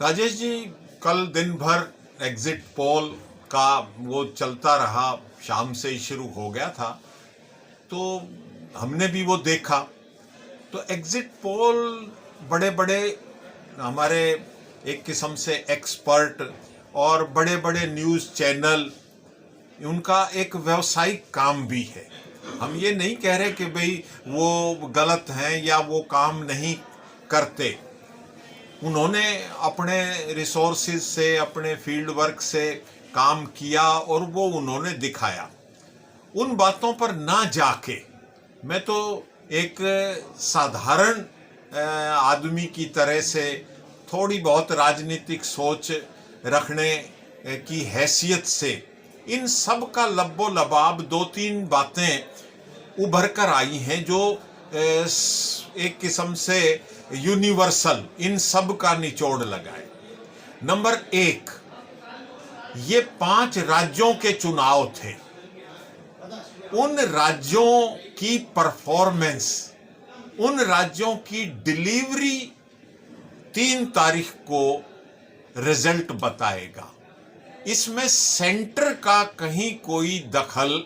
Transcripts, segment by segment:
राजेश जी, कल दिन भर एग्जिट पोल का वो चलता रहा, शाम से ही शुरू हो गया था, तो हमने भी वो देखा। तो एग्जिट पोल बड़े बड़े हमारे एक किस्म से एक्सपर्ट और बड़े बड़े न्यूज़ चैनल, उनका एक व्यवसायिक काम भी है। हम ये नहीं कह रहे कि भाई वो गलत हैं या वो काम नहीं करते। उन्होंने अपने रिसोर्सेज से, अपने फील्ड वर्क से काम किया और वो उन्होंने दिखाया। उन बातों पर ना जाके मैं तो एक साधारण आदमी की तरह से थोड़ी बहुत राजनीतिक सोच रखने की हैसियत से इन सब का लब्बो लबाब दो तीन बातें उभर कर आई हैं जो एक किस्म से यूनिवर्सल इन सब का निचोड़ लगाए। नंबर एक, ये 5 राज्यों के चुनाव थे। उन राज्यों की परफॉर्मेंस, उन राज्यों की डिलीवरी 3 तारीख को रिजल्ट बताएगा। इसमें सेंटर का कहीं कोई दखल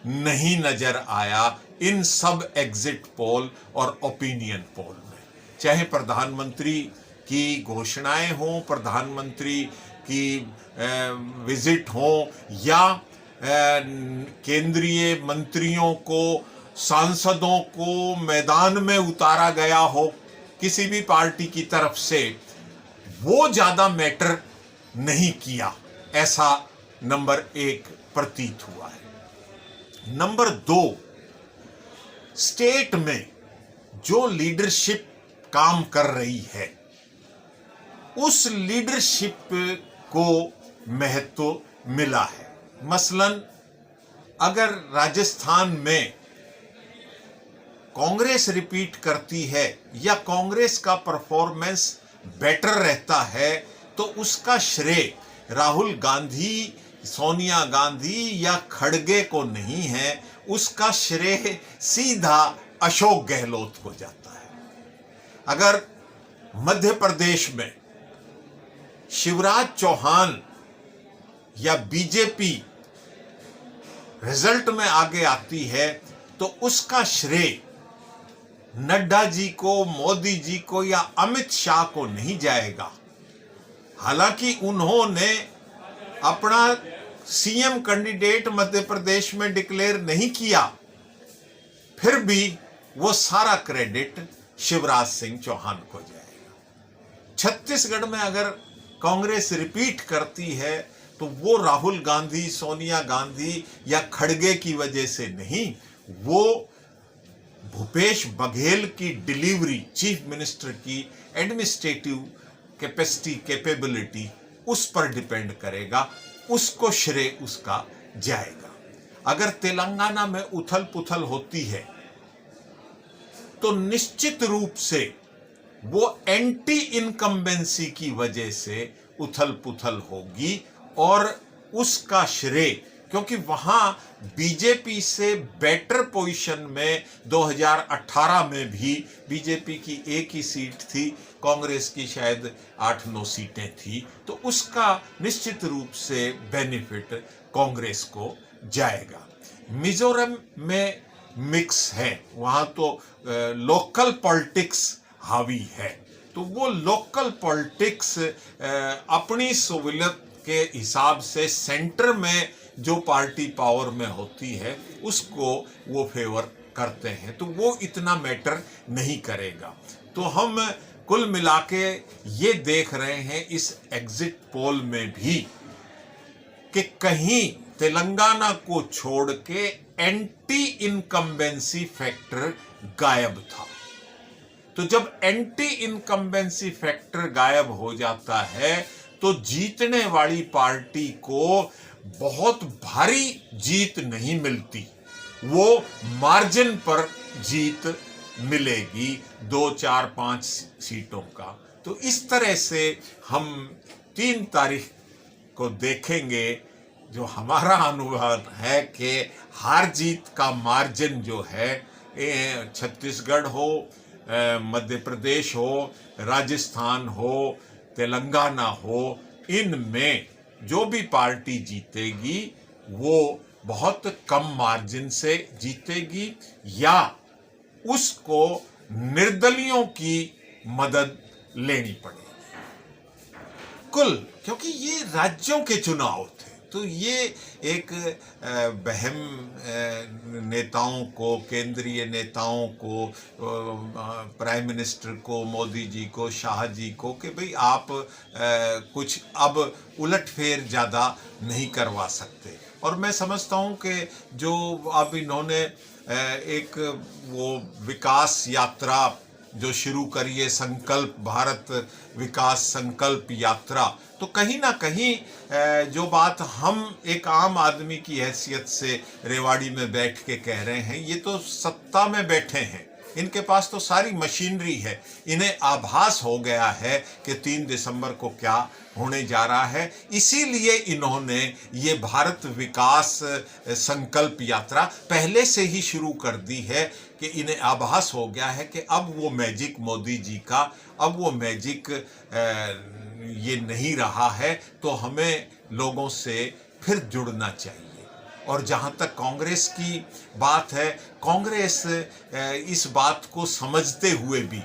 नहीं नजर आया इन सब एग्जिट पोल और ओपिनियन पोल में। चाहे प्रधानमंत्री की घोषणाएं हों, प्रधानमंत्री की विजिट हो, या केंद्रीय मंत्रियों को, सांसदों को मैदान में उतारा गया हो किसी भी पार्टी की तरफ से, वो ज्यादा मैटर नहीं किया, ऐसा नंबर 1 प्रतीत हुआ है। नंबर 2, स्टेट में जो लीडरशिप काम कर रही है, उस लीडरशिप को महत्व मिला है। मसलन अगर राजस्थान में कांग्रेस रिपीट करती है या कांग्रेस का परफॉर्मेंस बेटर रहता है, तो उसका श्रेय राहुल गांधी, सोनिया गांधी या खड़गे को नहीं है, उसका श्रेय सीधा अशोक गहलोत को जाता है। अगर मध्य प्रदेश में शिवराज चौहान या बीजेपी रिजल्ट में आगे आती है, तो उसका श्रेय नड्डा जी को, मोदी जी को या अमित शाह को नहीं जाएगा। हालांकि उन्होंने अपना सीएम कैंडिडेट मध्य प्रदेश में डिक्लेयर नहीं किया, फिर भी वो सारा क्रेडिट शिवराज सिंह चौहान को जाएगा। छत्तीसगढ़ में अगर कांग्रेस रिपीट करती है, तो वो राहुल गांधी, सोनिया गांधी या खड़गे की वजह से नहीं, वो भूपेश बघेल की डिलीवरी, चीफ मिनिस्टर की एडमिनिस्ट्रेटिव कैपेसिटी, कैपेबिलिटी, उस पर डिपेंड करेगा, उसको श्रेय उसका जाएगा। अगर तेलंगाना में उथल पुथल होती है, तो निश्चित रूप से वो एंटी इनकम्बेंसी की वजह से उथल पुथल होगी और उसका श्रेय, क्योंकि वहां बीजेपी से बेटर पोजीशन में 2018 में भी बीजेपी की एक ही सीट थी, कांग्रेस की शायद 8-9 सीटें थी, तो उसका निश्चित रूप से बेनिफिट कांग्रेस को जाएगा। मिजोरम में मिक्स है, वहां तो लोकल पॉलिटिक्स हावी है, तो वो लोकल पॉलिटिक्स अपनी सहूलियत के हिसाब से सेंटर में जो पार्टी पावर में होती है उसको वो फेवर करते हैं, तो वो इतना मैटर नहीं करेगा। तो हम कुल मिला के ये देख रहे हैं इस एग्जिट पोल में भी कि कहीं तेलंगाना को छोड़ के एंटी इनकम्बेंसी फैक्टर गायब था। तो जब एंटी इनकम्बेंसी फैक्टर गायब हो जाता है, तो जीतने वाली पार्टी को बहुत भारी जीत नहीं मिलती, वो मार्जिन पर जीत मिलेगी 2, 4, 5 सीटों का। तो इस तरह से हम 3 तारीख को देखेंगे। जो हमारा अनुभव है कि हार जीत का मार्जिन जो है, छत्तीसगढ़ हो, मध्य प्रदेश हो, राजस्थान हो तेलंगाना हो, इनमें जो भी पार्टी जीतेगी वो बहुत कम मार्जिन से जीतेगी या उसको निर्दलियों की मदद लेनी पड़ेगी। कुल क्योंकि ये राज्यों के चुनाव थे, तो ये एक बहम नेताओं को, केंद्रीय नेताओं को, प्राइम मिनिस्टर को, मोदी जी को, शाह जी को कि भाई आप कुछ अब उलटफेर ज़्यादा नहीं करवा सकते। और मैं समझता हूँ कि जो अब इन्होंने एक वो विकास यात्रा जो शुरू करी है, संकल्प भारत विकास संकल्प यात्रा, तो कहीं ना कहीं जो बात हम एक आम आदमी की हैसियत से रेवाड़ी में बैठ के कह रहे हैं, ये तो सत्ता में बैठे हैं, इनके पास तो सारी मशीनरी है, इन्हें आभास हो गया है कि 3 दिसंबर को क्या होने जा रहा है। इसीलिए इन्होंने ये भारत विकास संकल्प यात्रा पहले से ही शुरू कर दी है कि इन्हें आभास हो गया है कि अब वो मैजिक मोदी जी का, अब वो मैजिक ये नहीं रहा है, तो हमें लोगों से फिर जुड़ना चाहिए। और जहाँ तक कांग्रेस की बात है, कांग्रेस इस बात को समझते हुए भी,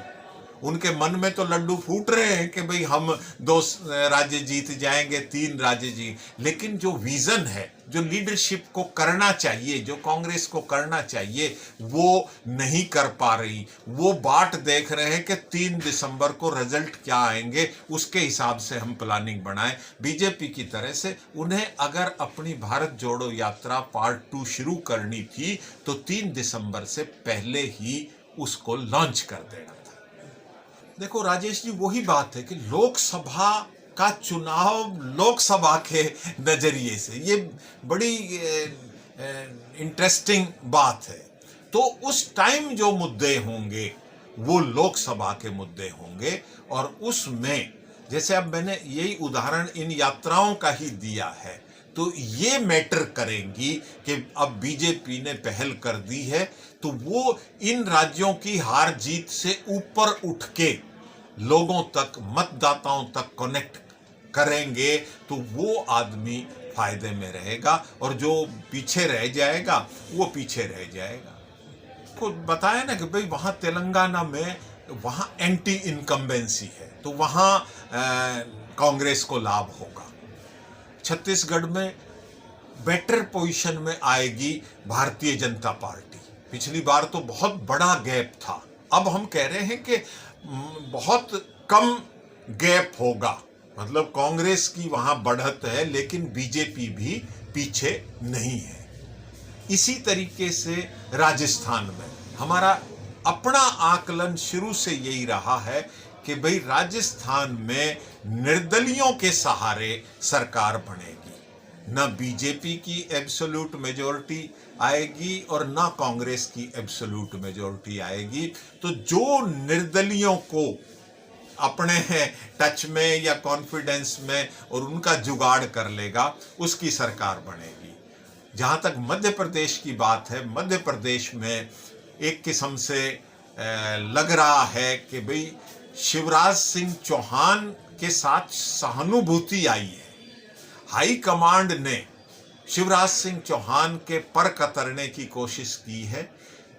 उनके मन में तो लड्डू फूट रहे हैं कि भाई हम 2 राज्य जीत जाएंगे, 3 राज्य जीत, लेकिन जो विजन है, जो लीडरशिप को करना चाहिए, जो कांग्रेस को करना चाहिए, वो नहीं कर पा रही। वो बाट देख रहे हैं कि 3 दिसंबर को रिजल्ट क्या आएंगे, उसके हिसाब से हम प्लानिंग बनाएं। बीजेपी की तरह से उन्हें अगर अपनी भारत जोड़ो यात्रा पार्ट 2 शुरू करनी थी तो 3 दिसंबर से पहले ही उसको लॉन्च कर देना था। देखो राजेश जी, वही बात है कि लोकसभा का चुनाव लोकसभा के नजरिए से, ये बड़ी इंटरेस्टिंग बात है। तो उस टाइम जो मुद्दे होंगे वो लोकसभा के मुद्दे होंगे, और उसमें जैसे अब मैंने यही उदाहरण इन यात्राओं का ही दिया है, तो ये मैटर करेंगी कि अब बीजेपी ने पहल कर दी है, तो वो इन राज्यों की हार जीत से ऊपर उठ के लोगों तक, मतदाताओं तक कनेक्ट करेंगे, तो वो आदमी फायदे में रहेगा, और जो पीछे रह जाएगा वो पीछे रह जाएगा। को बताया ना कि भाई वहाँ तेलंगाना में वहाँ एंटी इनकम्बेंसी है, तो वहाँ कांग्रेस को लाभ होगा। छत्तीसगढ़ में बेटर पोजीशन में आएगी भारतीय जनता पार्टी। पिछली बार तो बहुत बड़ा गैप था, अब हम कह रहे हैं कि बहुत कम गैप होगा, मतलब कांग्रेस की वहां बढ़त है लेकिन बीजेपी भी पीछे नहीं है। इसी तरीके से राजस्थान में हमारा अपना आकलन शुरू से यही रहा है कि भाई राजस्थान में निर्दलियों के सहारे सरकार बनेगी, न बीजेपी की एब्सोल्यूट मेजॉरिटी आएगी और ना कांग्रेस की एब्सोल्यूट मेजॉरिटी आएगी। तो जो निर्दलियों को अपने टच में या कॉन्फिडेंस में और उनका जुगाड़ कर लेगा, उसकी सरकार बनेगी। जहाँ तक मध्य प्रदेश की बात है, मध्य प्रदेश में एक किस्म से लग रहा है कि भाई शिवराज सिंह चौहान के साथ सहानुभूति आई है। हाई कमांड ने शिवराज सिंह चौहान के पर कतरने की कोशिश की है।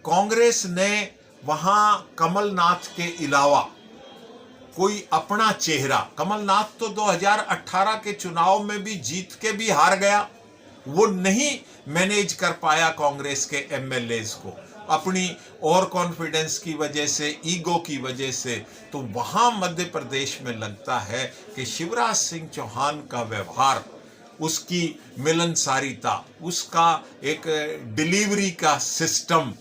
कांग्रेस ने वहां कमलनाथ के अलावा कोई अपना चेहरा, कमलनाथ तो 2018 के चुनाव में भी जीत के भी हार गया, वो नहीं मैनेज कर पाया कांग्रेस के एमएलएज को अपनी ओवर कॉन्फिडेंस की वजह से, ईगो की वजह से। तो वहां मध्य प्रदेश में लगता है कि शिवराज सिंह चौहान का व्यवहार, उसकी मिलनसारिता, उसका एक डिलीवरी का सिस्टम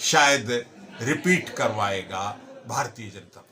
शायद रिपीट करवाएगा भारतीय जनता पार्टी।